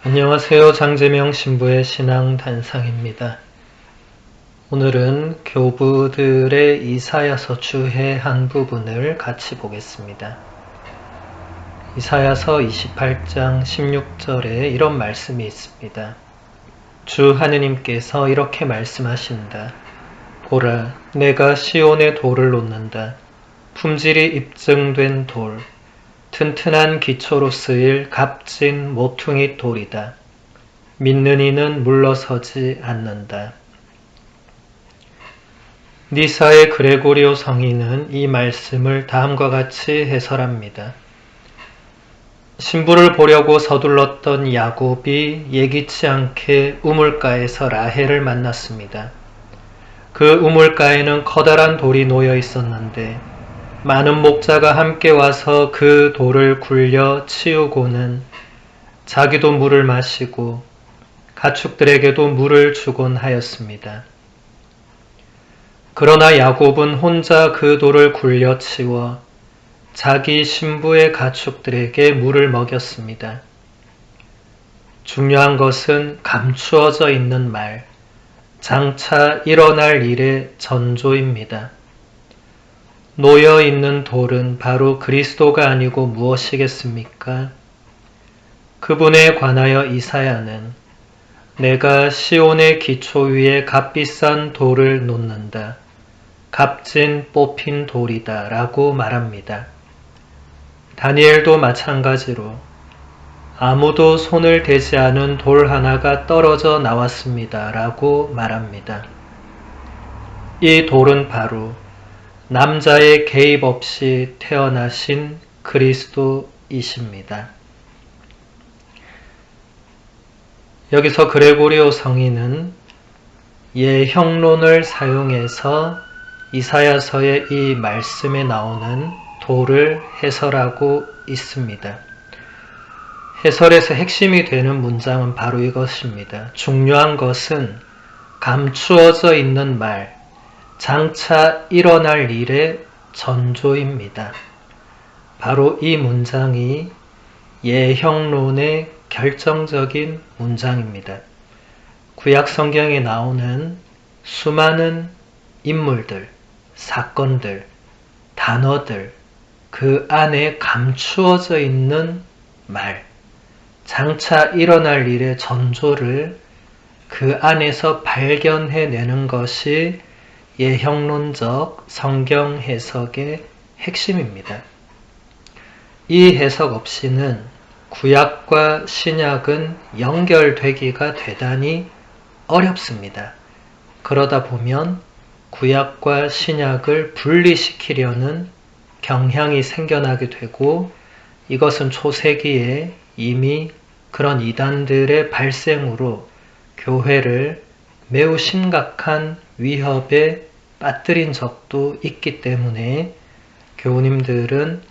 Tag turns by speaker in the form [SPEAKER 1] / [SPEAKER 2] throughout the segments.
[SPEAKER 1] 안녕하세요. 장재명 신부의 신앙 단상입니다. 오늘은 교부들의 이사야서 주해 한 부분을 같이 보겠습니다. 이사야서 28장 16절에 이런 말씀이 있습니다. 주 하느님께서 이렇게 말씀하신다. 보라, 내가 시온의 돌을 놓는다. 품질이 입증된 돌, 튼튼한 기초로 쓰일 값진 모퉁이 돌이다. 믿는 이는 물러서지 않는다. 니사의 그레고리오 성인은 이 말씀을 다음과 같이 해설합니다. 신부를 보려고 서둘렀던 야곱이 예기치 않게 우물가에서 라헬을 만났습니다. 그 우물가에는 커다란 돌이 놓여 있었는데 많은 목자가 함께 와서 그 돌을 굴려 치우고는 자기도 물을 마시고 가축들에게도 물을 주곤 하였습니다. 그러나 야곱은 혼자 그 돌을 굴려 치워 자기 신부의 가축들에게 물을 먹였습니다. 중요한 것은 감추어져 있는 말, 장차 일어날 일의 전조입니다. 놓여있는 돌은 바로 그리스도가 아니고 무엇이겠습니까? 그분에 관하여 이사야는 내가 시온의 기초 위에 값비싼 돌을 놓는다. 값진 뽑힌 돌이다 라고 말합니다. 다니엘도 마찬가지로 아무도 손을 대지 않은 돌 하나가 떨어져 나왔습니다 라고 말합니다. 이 돌은 바로 남자의 개입 없이 태어나신 그리스도이십니다. 여기서 그레고리오 성인은 예형론을 사용해서 이사야서의 이 말씀에 나오는 돌을 해설하고 있습니다. 해설에서 핵심이 되는 문장은 바로 이것입니다. 중요한 것은 감추어져 있는 말, 장차 일어날 일의 전조입니다. 바로 이 문장이 예형론의 결정적인 문장입니다. 구약 성경에 나오는 수많은 인물들, 사건들, 단어들, 그 안에 감추어져 있는 말, 장차 일어날 일의 전조를 그 안에서 발견해내는 것이 예형론적 성경 해석의 핵심입니다. 이 해석 없이는 구약과 신약은 연결되기가 대단히 어렵습니다. 그러다 보면 구약과 신약을 분리시키려는 경향이 생겨나게 되고 이것은 초세기에 이미 그런 이단들의 발생으로 교회를 매우 심각한 위협에 빠뜨린 적도 있기 때문에 교우님들은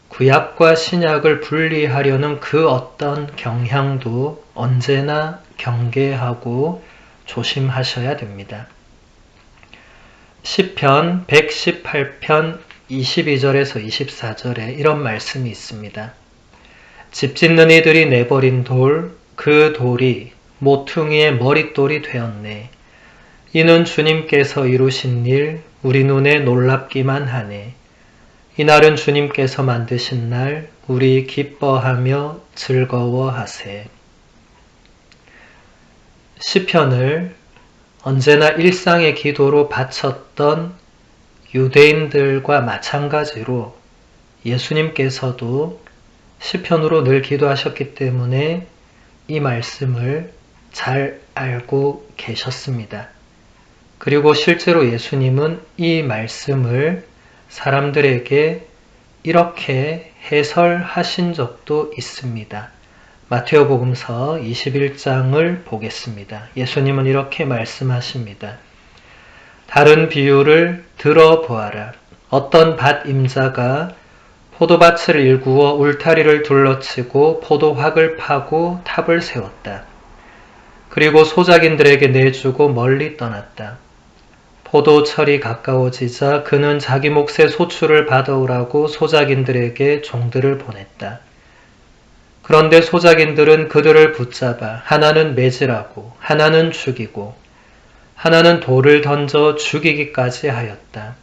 [SPEAKER 1] 구약과 신약을 분리하려는 그 어떤 경향도 언제나 경계하고 조심하셔야 됩니다. 시편 118편 22절에서 24절에 이런 말씀이 있습니다. 집 짓는 이들이 내버린 돌, 그 돌이 모퉁이의 머릿돌이 되었네. 이는 주님께서 이루신 일, 우리 눈에 놀랍기만 하네. 이날은 주님께서 만드신 날, 우리 기뻐하며 즐거워하세. 시편을 언제나 일상의 기도로 바쳤던 유대인들과 마찬가지로 예수님께서도 시편으로 늘 기도하셨기 때문에 이 말씀을 잘 알고 계셨습니다. 그리고 실제로 예수님은 이 말씀을 사람들에게 이렇게 해설하신 적도 있습니다. 마태오복음서 21장을 보겠습니다. 예수님은 이렇게 말씀하십니다. 다른 비유를 들어보아라. 어떤 밭 임자가 포도밭을 일구어 울타리를 둘러치고 포도확을 파고 탑을 세웠다. 그리고 소작인들에게 내주고 멀리 떠났다. 포도철이 가까워지자 그는 자기 몫의 소출을 받아오라고 소작인들에게 종들을 보냈다. 그런데 소작인들은 그들을 붙잡아 하나는 매질하고 하나는 죽이고 하나는 돌을 던져 죽이기까지 하였다.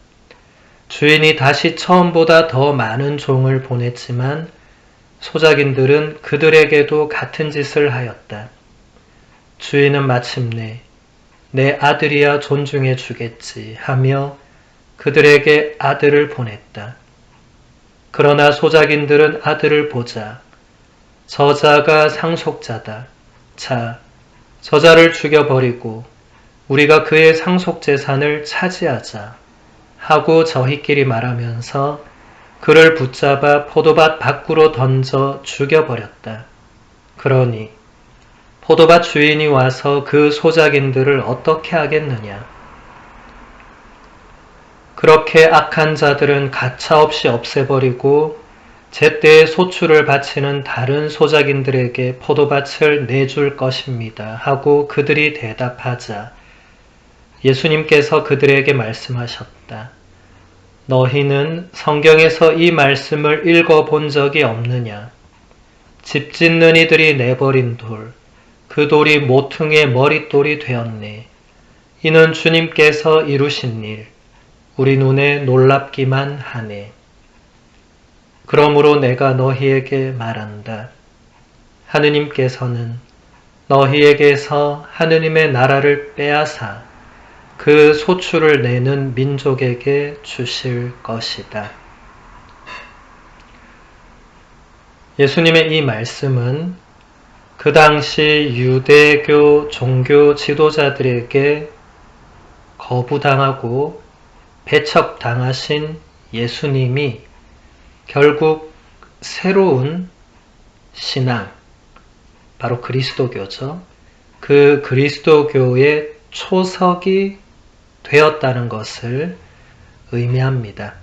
[SPEAKER 1] 주인이 다시 처음보다 더 많은 종을 보냈지만 소작인들은 그들에게도 같은 짓을 하였다. 주인은 마침내 내 아들이야 존중해 주겠지 하며 그들에게 아들을 보냈다. 그러나 소작인들은 아들을 보자 저자가 상속자다. 자, 저자를 죽여버리고 우리가 그의 상속재산을 차지하자 하고 저희끼리 말하면서 그를 붙잡아 포도밭 밖으로 던져 죽여버렸다. 그러니 포도밭 주인이 와서 그 소작인들을 어떻게 하겠느냐. 그렇게 악한 자들은 가차없이 없애버리고 제때에 소출을 바치는 다른 소작인들에게 포도밭을 내줄 것입니다 하고 그들이 대답하자 예수님께서 그들에게 말씀하셨다. 너희는 성경에서 이 말씀을 읽어본 적이 없느냐? 집 짓는 이들이 내버린 돌, 그 돌이 모퉁이의 머릿돌이 되었네. 이는 주님께서 이루신 일, 우리 눈에 놀랍기만 하네. 그러므로 내가 너희에게 말한다. 하느님께서는 너희에게서 하느님의 나라를 빼앗아 그 소출을 내는 민족에게 주실 것이다. 예수님의 이 말씀은 그 당시 유대교 종교 지도자들에게 거부당하고 배척당하신 예수님이 결국 새로운 신앙, 바로 그리스도교죠. 그 그리스도교의 초석이 되었다는 것을 의미합니다.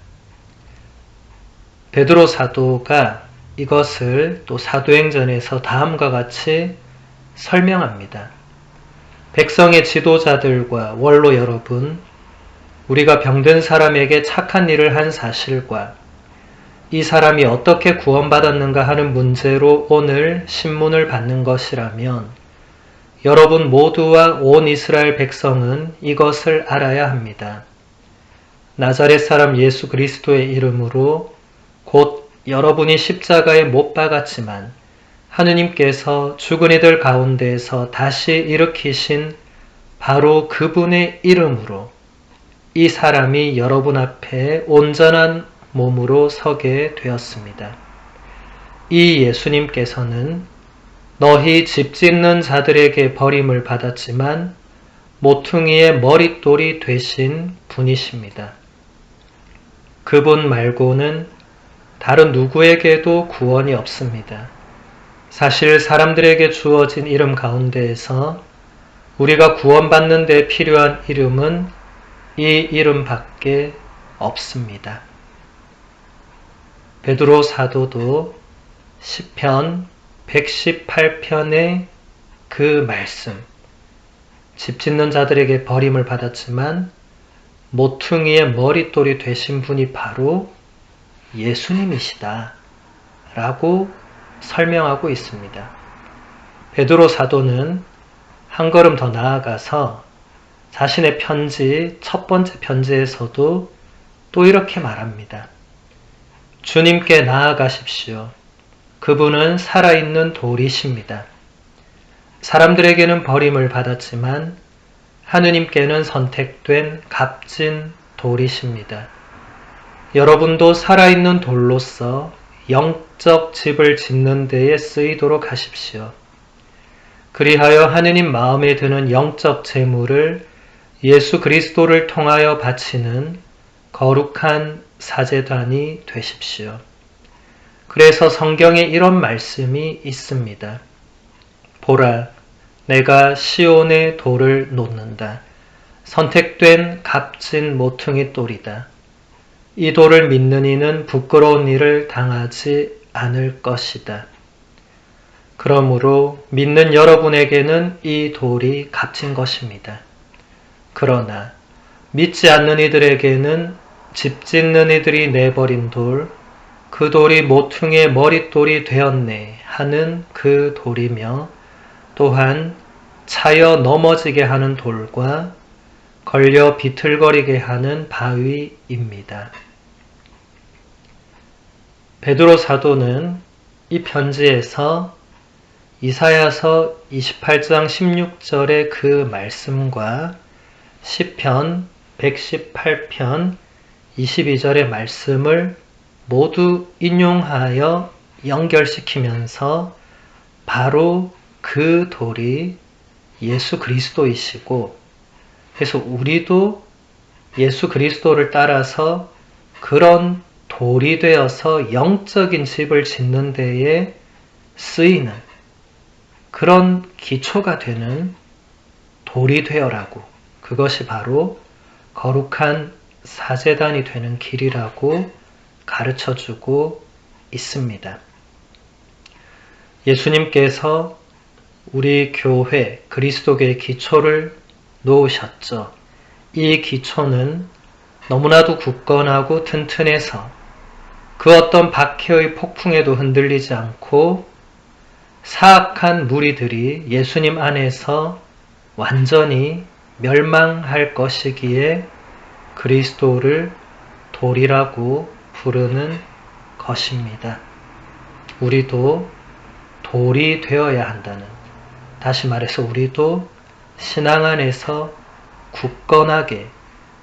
[SPEAKER 1] 베드로 사도가 이것을 또 사도행전에서 다음과 같이 설명합니다. 백성의 지도자들과 원로 여러분, 우리가 병든 사람에게 착한 일을 한 사실과 이 사람이 어떻게 구원받았는가 하는 문제로 오늘 신문을 받는 것이라면 여러분 모두와 온 이스라엘 백성은 이것을 알아야 합니다. 나자렛 사람 예수 그리스도의 이름으로 곧 여러분이 십자가에 못 박았지만 하느님께서 죽은 이들 가운데에서 다시 일으키신 바로 그분의 이름으로 이 사람이 여러분 앞에 온전한 몸으로 서게 되었습니다. 이 예수님께서는 너희 집 짓는 자들에게 버림을 받았지만 모퉁이의 머릿돌이 되신 분이십니다. 그분 말고는 다른 누구에게도 구원이 없습니다. 사실 사람들에게 주어진 이름 가운데에서 우리가 구원받는 데 필요한 이름은 이 이름밖에 없습니다. 베드로 사도도 시편 118편의 그 말씀, 집 짓는 자들에게 버림을 받았지만 모퉁이의 머릿돌이 되신 분이 바로 예수님이시다 라고 설명하고 있습니다. 베드로 사도는 한 걸음 더 나아가서 자신의 편지, 첫 번째 편지에서도 또 이렇게 말합니다. 주님께 나아가십시오. 그분은 살아있는 돌이십니다. 사람들에게는 버림을 받았지만 하느님께는 선택된 값진 돌이십니다. 여러분도 살아있는 돌로서 영적 집을 짓는 데에 쓰이도록 하십시오. 그리하여 하느님 마음에 드는 영적 재물을 예수 그리스도를 통하여 바치는 거룩한 사제단이 되십시오. 그래서 성경에 이런 말씀이 있습니다. 보라, 내가 시온의 돌을 놓는다. 선택된 값진 모퉁이 돌이다. 이 돌을 믿는 이는 부끄러운 일을 당하지 않을 것이다. 그러므로 믿는 여러분에게는 이 돌이 값진 것입니다. 그러나 믿지 않는 이들에게는 집 짓는 이들이 내버린 돌, 그 돌이 모퉁이의 머릿돌이 되었네 하는 그 돌이며 또한 차여 넘어지게 하는 돌과 걸려 비틀거리게 하는 바위입니다. 베드로 사도는 이 편지에서 이사야서 28장 16절의 그 말씀과 시편 118편 22절의 말씀을 모두 인용하여 연결시키면서 바로 그 돌이 예수 그리스도이시고, 그래서 우리도 예수 그리스도를 따라서 그런 돌이 되어서 영적인 집을 짓는 데에 쓰이는 그런 기초가 되는 돌이 되어라고, 그것이 바로 거룩한 사제단이 되는 길이라고 가르쳐주고 있습니다. 예수님께서 우리 교회 그리스도교의 기초를 놓으셨죠. 이 기초는 너무나도 굳건하고 튼튼해서 그 어떤 박해의 폭풍에도 흔들리지 않고 사악한 무리들이 예수님 안에서 완전히 멸망할 것이기에 그리스도를 돌이라고 부르는 것입니다. 우리도 돌이 되어야 한다는, 다시 말해서 우리도 신앙 안에서 굳건하게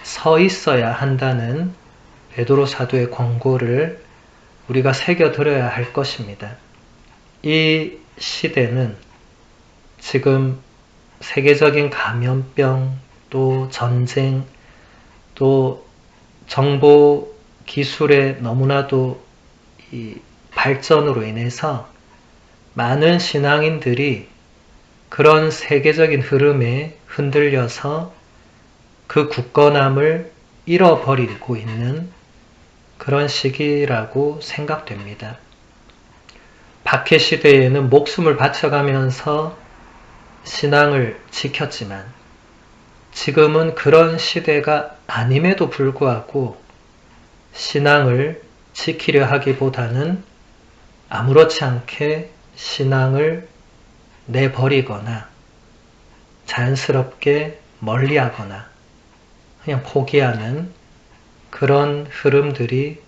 [SPEAKER 1] 서 있어야 한다는 베드로 사도의 권고를 우리가 새겨들어야 할 것입니다. 이 시대는 지금 세계적인 감염병, 또 전쟁, 또 정보 기술의 너무나도 이 발전으로 인해서 많은 신앙인들이 그런 세계적인 흐름에 흔들려서 그 굳건함을 잃어버리고 있는 그런 시기라고 생각됩니다. 박해 시대에는 목숨을 바쳐가면서 신앙을 지켰지만 지금은 그런 시대가 아님에도 불구하고 신앙을 지키려 하기보다는 아무렇지 않게 신앙을 내버리거나 자연스럽게 멀리하거나 그냥 포기하는 그런 흐름들이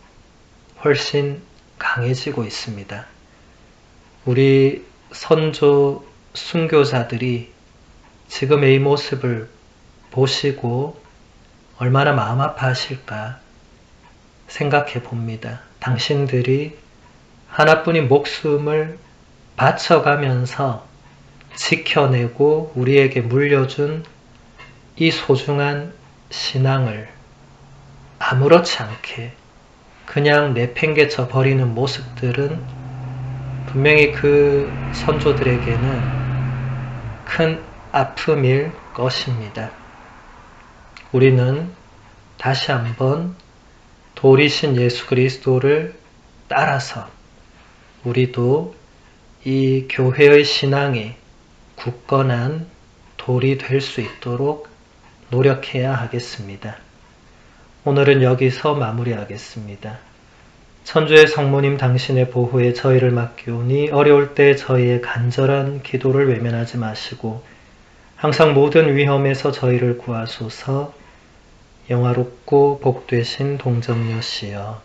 [SPEAKER 1] 훨씬 강해지고 있습니다. 우리 선조 순교자들이 지금의 이 모습을 보시고 얼마나 마음 아파하실까 생각해 봅니다. 당신들이 하나뿐인 목숨을 바쳐가면서 지켜내고 우리에게 물려준 이 소중한 신앙을 아무렇지 않게 그냥 내팽개쳐 버리는 모습들은 분명히 그 선조들에게는 큰 아픔일 것입니다. 우리는 다시 한번 돌이신 예수 그리스도를 따라서 우리도 이 교회의 신앙이 굳건한 돌이 될 수 있도록 노력해야 하겠습니다. 오늘은 여기서 마무리하겠습니다. 천주의 성모님 당신의 보호에 저희를 맡기오니 어려울 때 저희의 간절한 기도를 외면하지 마시고 항상 모든 위험에서 저희를 구하소서. 영화롭고 복되신 동정녀시여